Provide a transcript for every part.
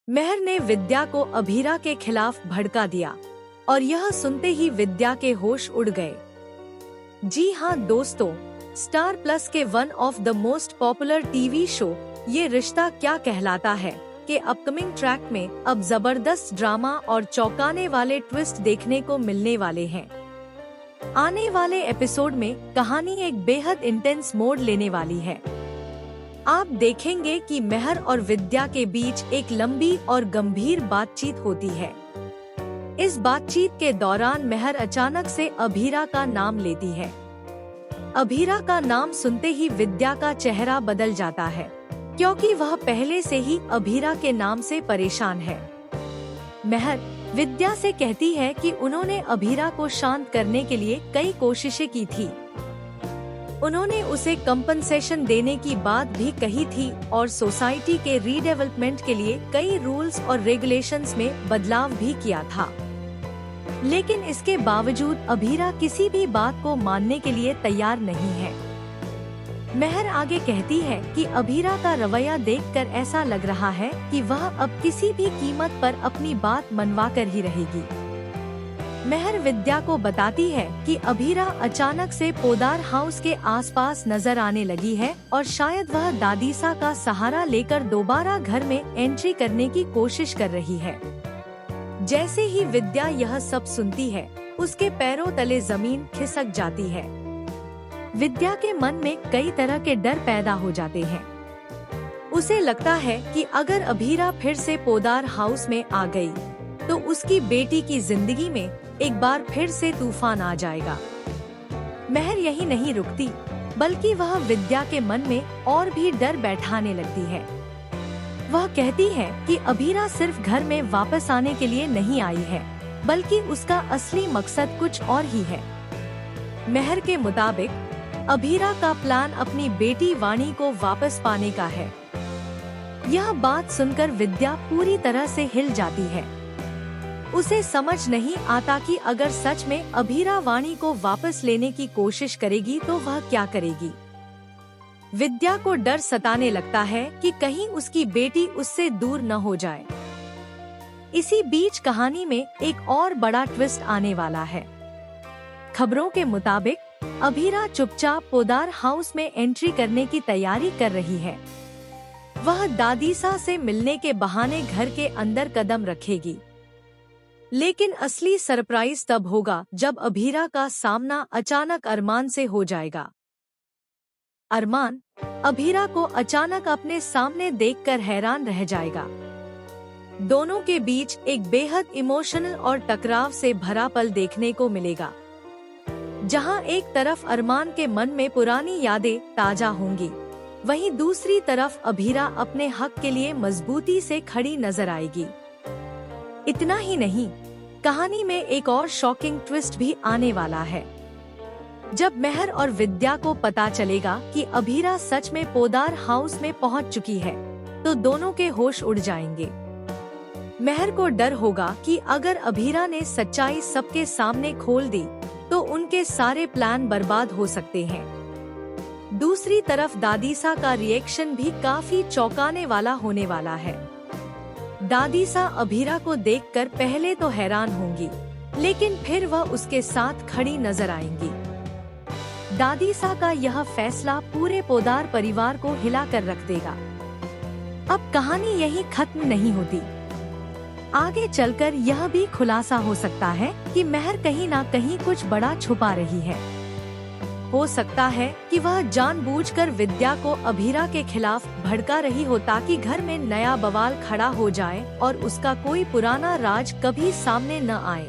मेहर ने विद्या को अभीरा के खिलाफ भड़का दिया और यह सुनते ही विद्या के होश उड़ गए। जी हाँ दोस्तों, स्टार प्लस के one of the most popular TV show ये रिश्ता क्या कहलाता है के अपकमिंग ट्रैक में अब जबरदस्त ड्रामा और चौंकाने वाले ट्विस्ट देखने को मिलने वाले हैं। आने वाले एपिसोड में कहानी एक बेहद इंटेंस मोड़ लेने वाली है। आप देखेंगे कि मेहर और विद्या के बीच एक लंबी और गंभीर बातचीत होती है। इस बातचीत के दौरान मेहर अचानक से अभीरा का नाम लेती है। अभीरा का नाम सुनते ही विद्या का चेहरा बदल जाता है, क्योंकि वह पहले से ही अभीरा के नाम से परेशान है। मेहर विद्या से कहती है कि उन्होंने अभीरा को शांत करने के लिए कई कोशिशें की थी। उन्होंने उसे कंपनसेशन देने की बात भी कही थी और सोसाइटी के रीडेवलपमेंट के लिए कई रूल्स और रेगुलेशंस में बदलाव भी किया था। लेकिन इसके बावजूद अभीरा किसी भी बात को मानने के लिए तैयार नहीं है। मेहर आगे कहती है कि अभीरा का रवैया देखकर ऐसा लग रहा है कि वह अब किसी भी कीमत पर अपनी बात मनवा कर ही रहेगी। मेहर विद्या को बताती है कि अभीरा अचानक से पोदार हाउस के आसपास नजर आने लगी है और शायद वह दादीसा का सहारा लेकर दोबारा घर में एंट्री करने की कोशिश कर रही है। जैसे ही विद्या यह सब सुनती है, उसके पैरों तले जमीन खिसक जाती है। विद्या के मन में कई तरह के डर पैदा हो जाते हैं। उसे लगता है कि अगर अभीरा फिर से पोदार हाउस में आ गई, तो उसकी बेटी की जिंदगी में एक बार फिर से तूफान आ जाएगा। मेहर यही नहीं रुकती, बल्कि वह विद्या के मन में और भी डर बैठाने लगती है। वह कहती है कि अभीरा सिर्फ घर में वापस आने के लिए नहीं आई है, बल्कि उसका असली मकसद कुछ और ही है। मेहर के मुताबिक अभीरा का प्लान अपनी बेटी वाणी को वापस पाने का है। यह बात सुनकर विद्या पूरी तरह से हिल जाती है। उसे समझ नहीं आता कि अगर सच में अभीरा वाणी को वापस लेने की कोशिश करेगी तो वह क्या करेगी। विद्या को डर सताने लगता है कि कहीं उसकी बेटी उससे दूर न हो जाए। इसी बीच कहानी में एक और बड़ा ट्विस्ट आने वाला है। खबरों के मुताबिक अभीरा चुपचाप पोदार हाउस में एंट्री करने की तैयारी कर रही है। वह दादीसा से मिलने के बहाने घर के अंदर कदम रखेगी। लेकिन असली सरप्राइज तब होगा जब अभीरा का सामना अचानक अरमान से हो जाएगा। अरमान अभीरा को अचानक अपने सामने देखकर हैरान रह जाएगा। दोनों के बीच एक बेहद इमोशनल और टकराव से भरा पल देखने को मिलेगा, जहां एक तरफ अरमान के मन में पुरानी यादें ताजा होंगी, वहीं दूसरी तरफ अभीरा अपने हक के लिए मजबूती से खड़ी नजर आएगी। इतना ही नहीं, कहानी में एक और शॉकिंग ट्विस्ट भी आने वाला है। जब मेहर और विद्या को पता चलेगा कि अभीरा सच में पोदार हाउस में पहुंच चुकी है, तो दोनों के होश उड़ जाएंगे। मेहर को डर होगा कि अगर अभीरा ने सच्चाई सबके सामने खोल दी, तो उनके सारे प्लान बर्बाद हो सकते हैं। दूसरी तरफ दादीसा का रिएक्शन भी काफी चौंकाने वाला होने वाला है। दादीसा अभीरा को देखकर पहले तो हैरान होंगी, लेकिन फिर वह उसके साथ खड़ी नजर आएंगी। दादीसा का यह फैसला पूरे पोदार परिवार को हिला कर रख देगा। अब कहानी यही खत्म नहीं होती। आगे चलकर यह भी खुलासा हो सकता है कि मेहर कहीं ना कहीं कुछ बड़ा छुपा रही है। हो सकता है कि वह जानबूझकर विद्या को अभीरा के खिलाफ भड़का रही हो, ताकि घर में नया बवाल खड़ा हो जाए और उसका कोई पुराना राज कभी सामने न आए।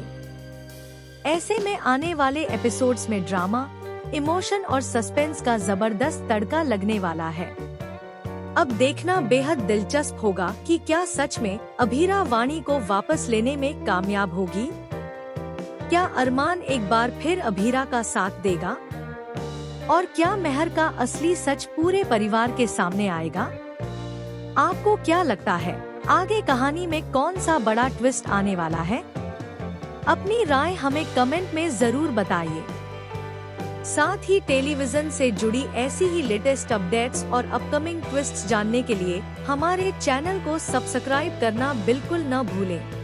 ऐसे में आने वाले एपिसोड्स में ड्रामा, इमोशन और सस्पेंस का जबरदस्त तड़का लगने वाला है। अब देखना बेहद दिलचस्प होगा कि क्या सच में अभीरा वाणी को वापस लेने में कामयाब होगी। क्या अरमान एक बार फिर अभीरा का साथ देगा, और क्या मेहर का असली सच पूरे परिवार के सामने आएगा। आपको क्या लगता है, आगे कहानी में कौन सा बड़ा ट्विस्ट आने वाला है? अपनी राय हमें कमेंट में जरूर बताइए। साथ ही टेलीविजन से जुड़ी ऐसी ही लेटेस्ट अपडेट्स और अपकमिंग ट्विस्ट्स जानने के लिए हमारे चैनल को सब्सक्राइब करना बिल्कुल न भूलें।